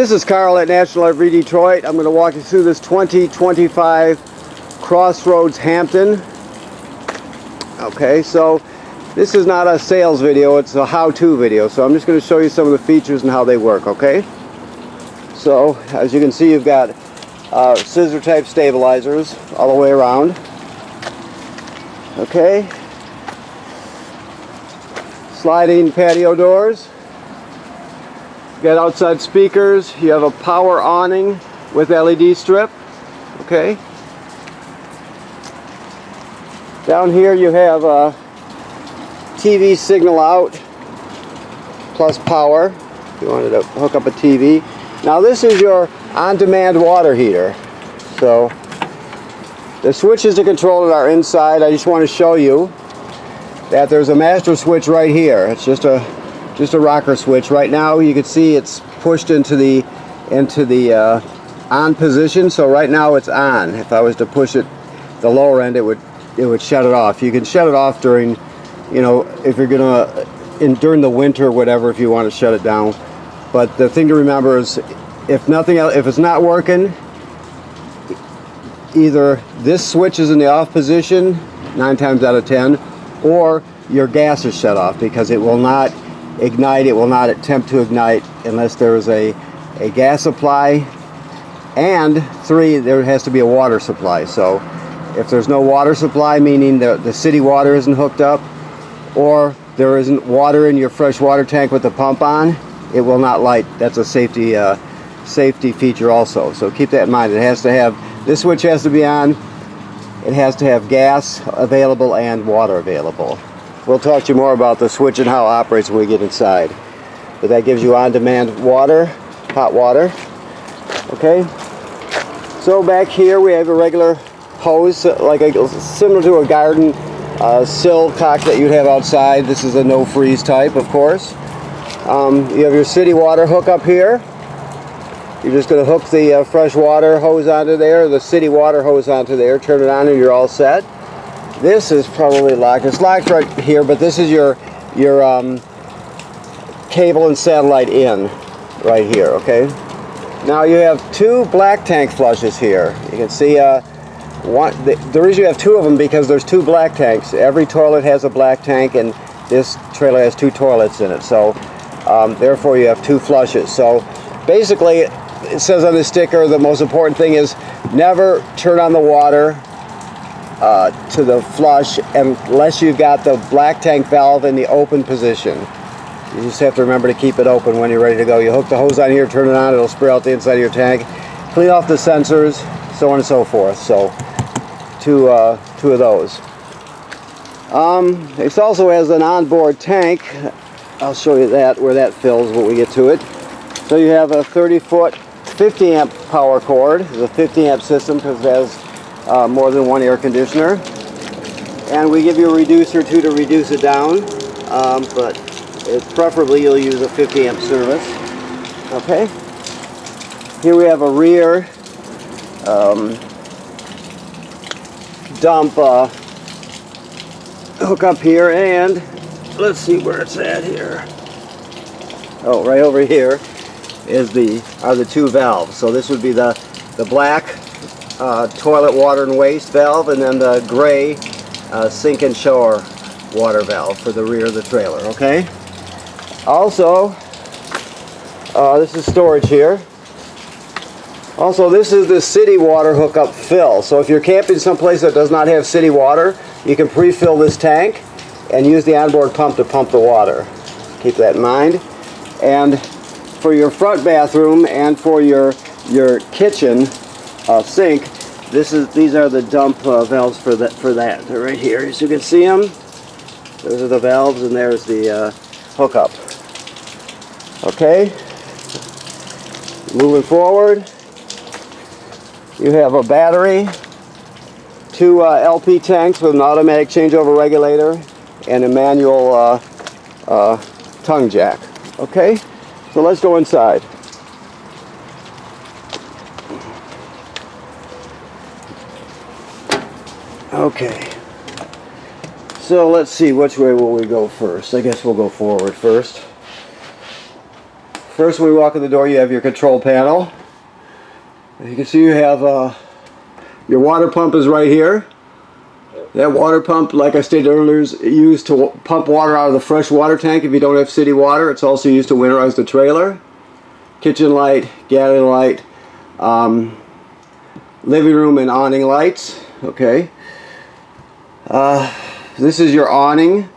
This is Carl at National Every Detroit. I'm going to walk you through this 2025 Crossroads Hampton. Okay, so this is not a sales video, it's a how-to video. So I'm just going to show you some of the features and how they work, okay? So, as you can see, you've got scissor type stabilizers all the way around. Okay. Sliding patio doors. You got outside speakers. You have a power awning with LED strip. Okay. Down here you have a TV signal out plus power if you wanted to hook up a TV. Now this is your on-demand water heater. So the switches to control it are inside. I just want to show you that there's a master switch right here. It's just a rocker switch. Right now you can see it's pushed into the on position. So right now it's on. If I was to push it the lower end, it would shut it off. You can shut it off during, you know, if you're gonna during the winter or whatever, if you want to shut it down. But the thing to remember is, if nothing else, if it's not working, either this switch is in the off position 9 times out of 10, or your gas is shut off, because it will not ignite. It will not attempt to ignite unless there is a gas supply, and 3, there has to be a water supply. So if there's no water supply, meaning the city water isn't hooked up, or there isn't water in your fresh water tank with the pump on, it will not light. That's a safety feature also. So keep that in mind. It has to have, this switch has to be on. It has to have gas available and water available. We'll talk to you more about the switch and how it operates when we get inside. But that gives you on-demand water, hot water. Okay. So back here we have a regular hose, like similar to a garden sill cock that you'd have outside. This is a no-freeze type, of course. You have your city water hookup here. You're just going to hook the fresh water hose onto there, the city water hose onto there, turn it on, and you're all set. This is probably locked. It's locked right here, but this is your cable and satellite in right here, okay? Now you have 2 black tank flushes here. You can see the reason you have 2 of them, because there's 2 black tanks. Every toilet has a black tank, and this trailer has 2 toilets in it. So therefore you have 2 flushes. So basically, it says on the sticker, the most important thing is never turn on the water to the flush unless you've got the black tank valve in the open position. You just have to remember to keep it open when you're ready to go. You hook the hose on here, turn it on, it'll spray out the inside of your tank. Clean off the sensors, so on and so forth. So two of those. It also has an onboard tank. I'll show you that, where that fills when we get to it. So you have a 30-foot 50 amp power cord. It's a 50 amp system because it has more than 1 air conditioner. And we give you a reducer too to reduce it down, but preferably you'll use a 50 amp service. Okay. Here we have a rear dump hook up here, and let's see where it's at here. Oh, right over here are the 2 valves. So this would be the black toilet water and waste valve, and then the gray sink and shower water valve for the rear of the trailer. Okay. Also, this is storage here. Also, this is the city water hookup fill. So if you're camping someplace that does not have city water, you can pre-fill this tank and use the onboard pump to pump the water. Keep that in mind. And for your front bathroom and for your kitchen sink, these are the dump valves for that. They're right here, as you can see them. Those are the valves, and there's the hookup. Okay. Moving forward, you have a battery, 2 LP tanks with an automatic changeover regulator, and a manual tongue jack. Okay, so let's go inside. Okay, so let's see, which way will we go first? I guess we'll go forward first. First, when we walk in the door, you have your control panel. You can see you have your water pump is right here. That water pump, like I stated earlier, is used to pump water out of the fresh water tank if you don't have city water. It's also used to winterize the trailer. Kitchen light, galley light, living room and awning lights. Okay. This is your awning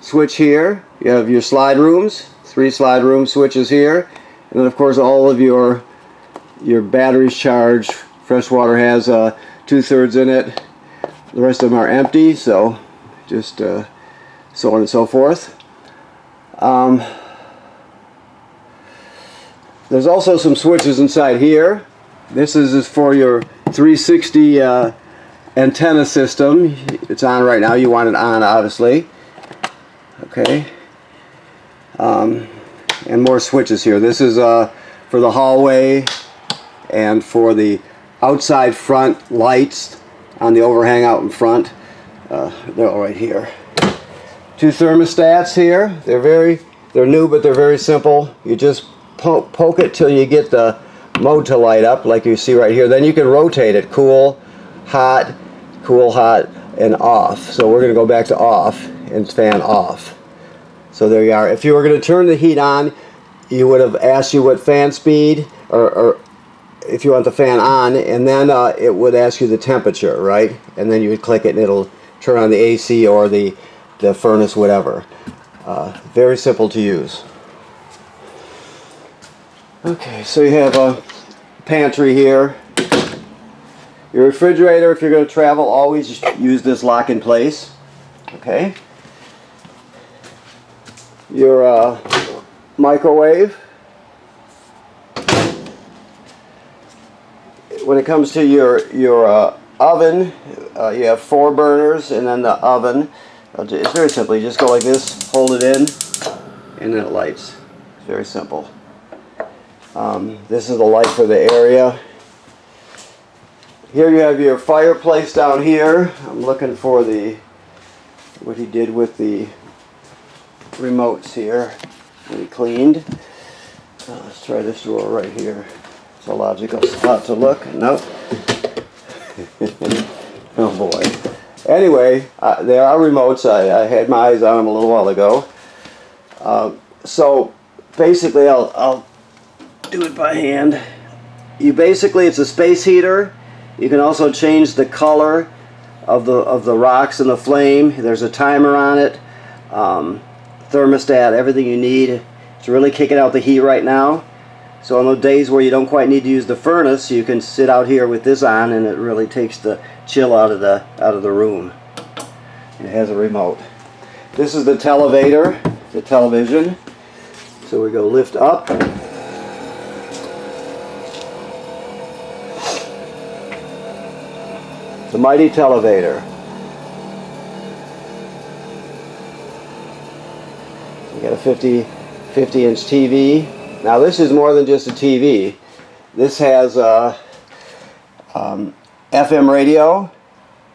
switch here. You have your slide rooms, 3 slide room switches here, and then of course all of your batteries charged. Freshwater has 2/3 in it. The rest of them are empty, so just so on and so forth. There's also some switches inside here. This is for your 360 antenna system. It's on right now. You want it on, obviously. Okay. And more switches here. This is for the hallway and for the outside front lights on the overhang out in front. They're all right here. 2 thermostats here. They're new, but they're very simple. You just poke it till you get the mode to light up, like you see right here. Then you can rotate it: cool, hot, and off. So we're going to go back to off and fan off. So there you are. If you were going to turn the heat on, you would have asked you what fan speed, or if you want the fan on, and then it would ask you the temperature, right? And then you would click it and it'll turn on the AC or the furnace, whatever. Very simple to use. Okay, so you have a pantry here. Your refrigerator, if you're going to travel, always use this lock in place. Okay. Your microwave. When it comes to your oven, you have 4 burners, and then the oven. It's very simple. You just go like this, hold it in, and then it lights. It's very simple. This is the light for the area. Here you have your fireplace down here. I'm looking for what he did with the remotes here that he cleaned. Let's try this drawer right here. It's a logical spot to look. Nope. Oh boy. Anyway, there are remotes. I had my eyes on them a little while ago. So basically, I'll do it by hand. It's a space heater. You can also change the color of the rocks and the flame. There's a timer on it. Thermostat, everything you need. It's really kicking out the heat right now. So on those days where you don't quite need to use the furnace, you can sit out here with this on, and it really takes the chill out of the room. It has a remote. This is the televator, the television. So we go lift up. The mighty televator. We got a 50-inch TV. Now this is more than just a TV. This has FM radio.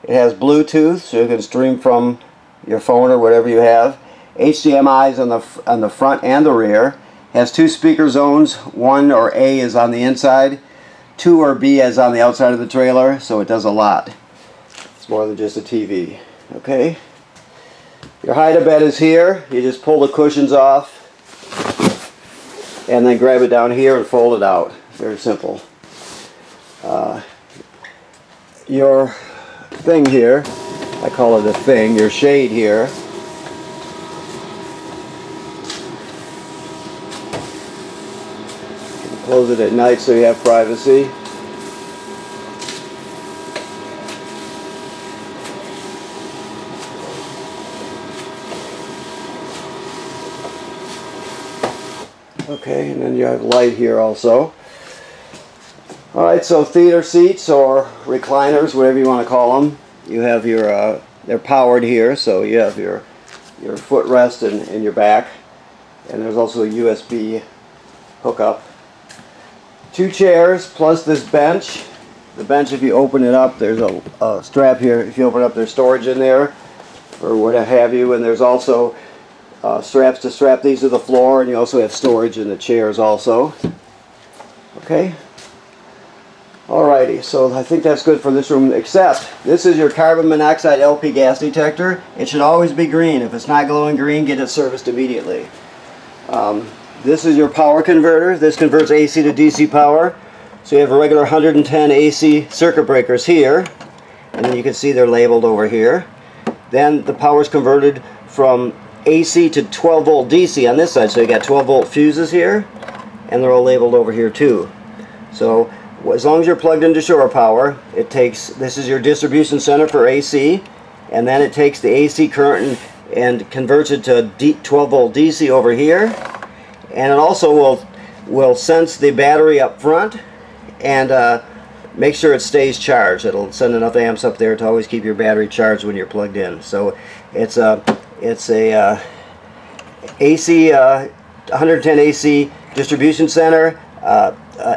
It has Bluetooth, so you can stream from your phone or whatever you have. HDMI's on the front and the rear. It has 2 speaker zones. 1 or A is on the inside. 2 or B is on the outside of the trailer, so it does a lot. It's more than just a TV. Okay. Your hide-a-bed is here. You just pull the cushions off and then grab it down here and fold it out. Very simple. Your thing here, I call it a thing, your shade here. You can close it at night so you have privacy. Okay, and then you have light here also. Alright, so theater seats or recliners, whatever you want to call them. You have your, they're powered here, so you have your footrest and your back. And there's also a USB hookup. 2 chairs plus this bench. The bench, if you open it up, there's a strap here. If you open it up, there's storage in there or what have you. And there's also straps to strap these to the floor, and you also have storage in the chairs also. Okay. Alrighty, so I think that's good for this room, except this is your carbon monoxide LP gas detector. It should always be green. If it's not glowing green, get it serviced immediately. This is your power converter. This converts AC to DC power. So you have a regular 110 AC circuit breakers here, and then you can see they're labeled over here. Then the power is converted from AC to 12 volt DC on this side. So you got 12 volt fuses here, and they're all labeled over here too. So as long as you're plugged into shore power, it takes, this is your distribution center for AC, and then it takes the AC current and converts it to 12 volt DC over here, and it also will sense the battery up front and make sure it stays charged. It'll send enough amps up there to always keep your battery charged when you're plugged in. So it's a AC 110 AC distribution center,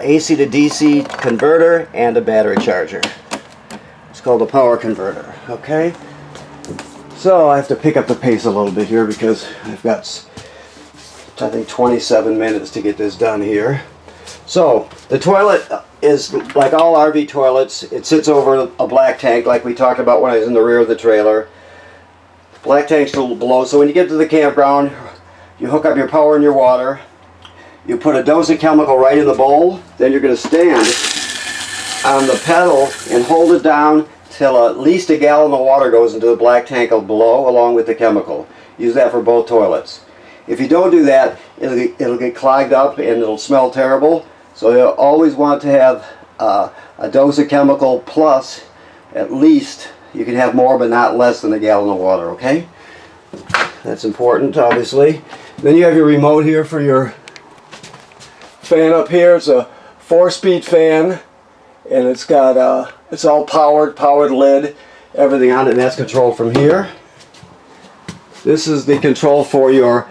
AC to DC converter, and a battery charger. It's called a power converter. Okay, so I have to pick up the pace a little bit here because I've got, I think, 27 minutes to get this done here. So the toilet is like all RV toilets. It sits over a black tank like we talked about when I was in the rear of the trailer. Black tank's a little below, so when you get to the campground, you hook up your power and your water. You put a dose of chemical right in the bowl, then you're going to stand on the pedal and hold it down till at least a gallon of water goes into the black tank below along with the chemical. Use that for both toilets. If you don't do that, it'll get clogged up and it'll smell terrible. So you'll always want to have a dose of chemical plus at least, you can have more but not less than a gallon of water, okay? That's important, obviously. Then you have your remote here for your fan up here. It's a 4-speed fan, and it's got it's all powered lid, everything on it, and that's controlled from here. This is the control for your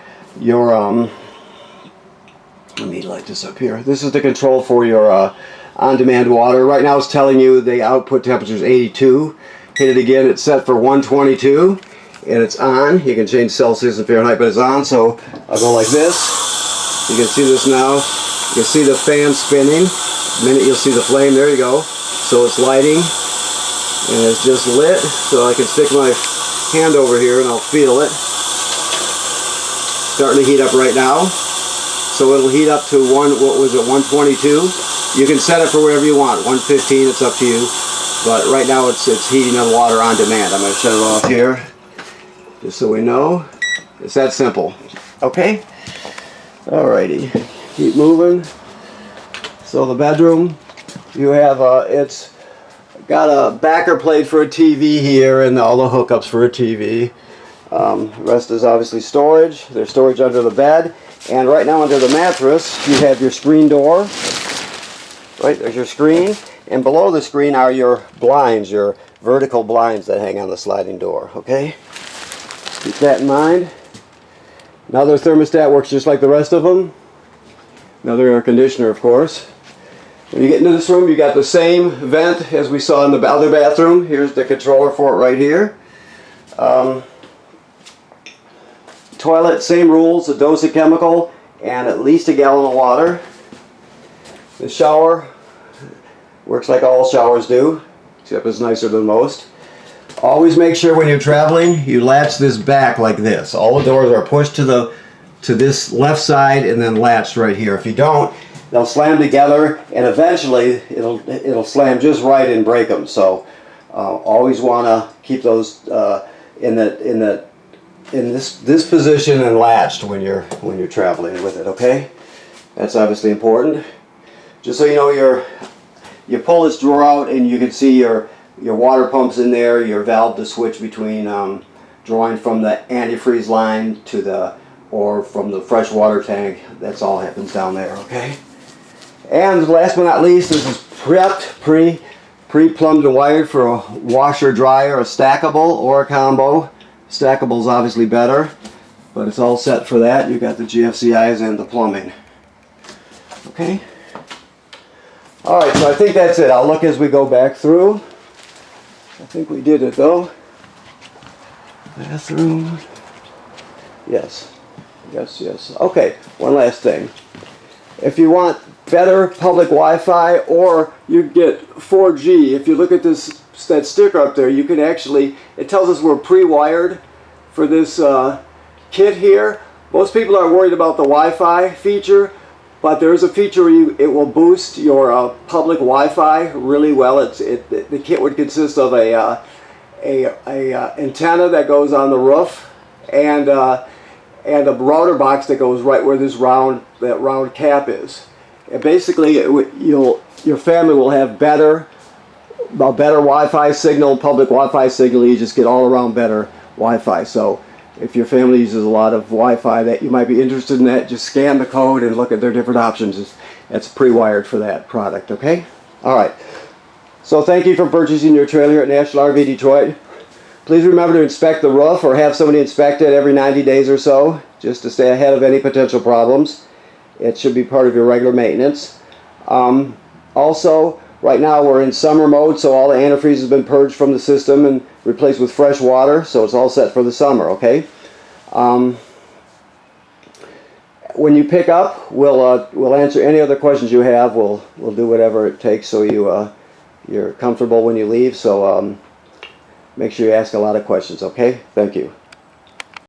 let me light this up here. This is the control for your on-demand water. Right now it's telling you the output temperature is 82. Hit it again, it's set for 122, and it's on. You can change Celsius and Fahrenheit, but it's on. So I'll go like this. You can see this now. You can see the fan spinning. The minute you'll see the flame, there you go. So it's lighting, and it's just lit. So I can stick my hand over here and I'll feel it. Starting to heat up right now. So it'll heat up to 122. You can set it for wherever you want. 115, it's up to you. But right now it's heating the water on demand. I'm going to shut it off here, just so we know. It's that simple. Okay? Alrighty. Keep moving. So the bedroom, you have it's got a backer plate for a TV here and all the hookups for a TV. The rest is obviously storage. There's storage under the bed. And right now under the mattress, you have your screen door. Right, there's your screen. And below the screen are your blinds, your vertical blinds that hang on the sliding door, okay? Keep that in mind. Another thermostat works just like the rest of them. Another air conditioner, of course. When you get into this room, you got the same vent as we saw in the other bathroom. Here's the controller for it right here. Toilet, same rules, a dose of chemical and at least a gallon of water. The shower works like all showers do, except it's nicer than most. Always make sure when you're traveling, you latch this back like this. All the doors are pushed to this left side and then latched right here. If you don't, they'll slam together, and eventually it'll slam just right and break them. So always want to keep those in this position and latched when you're traveling with it. Okay, that's obviously important. Just so you know, you pull this drawer out and you can see your water pumps in there, your valve to switch between drawing from the antifreeze line or from the fresh water tank. That's all happens down there, okay? And last but not least, this is prepped, pre-plumbed and wired for a washer dryer, a stackable or a combo. Stackable is obviously better, but it's all set for that. You've got the GFCIs and the plumbing. Okay? Alright, so I think that's it. I'll look as we go back through. I think we did it though. Bathroom. Yes. Yes, yes. Okay, one last thing. If you want better public Wi-Fi, or you get 4G, if you look at this, that sticker up there, you can actually, it tells us we're pre-wired for this kit here. Most people are worried about the Wi-Fi feature, but there's a feature where it will boost your public Wi-Fi really well. The kit would consist of a antenna that goes on the roof, and a router box that goes right where this round cap is. And basically, your family will have better Wi-Fi signal, public Wi-Fi signal. You just get all around better Wi-Fi. So if your family uses a lot of Wi-Fi that you might be interested in, that just scan the code and look at their different options. It's pre-wired for that product. Okay. All right. So thank you for purchasing your trailer here at National RV Detroit. Please remember to inspect the roof or have somebody inspect it every 90 days or so, just to stay ahead of any potential problems. It should be part of your regular maintenance. Also, right now we're in summer mode, so all the antifreeze has been purged from the system and replaced with fresh water, so it's all set for the summer, okay? When you pick up, we'll answer any other questions you have. We'll do whatever it takes so you're comfortable when you leave, so make sure you ask a lot of questions, okay? Thank you.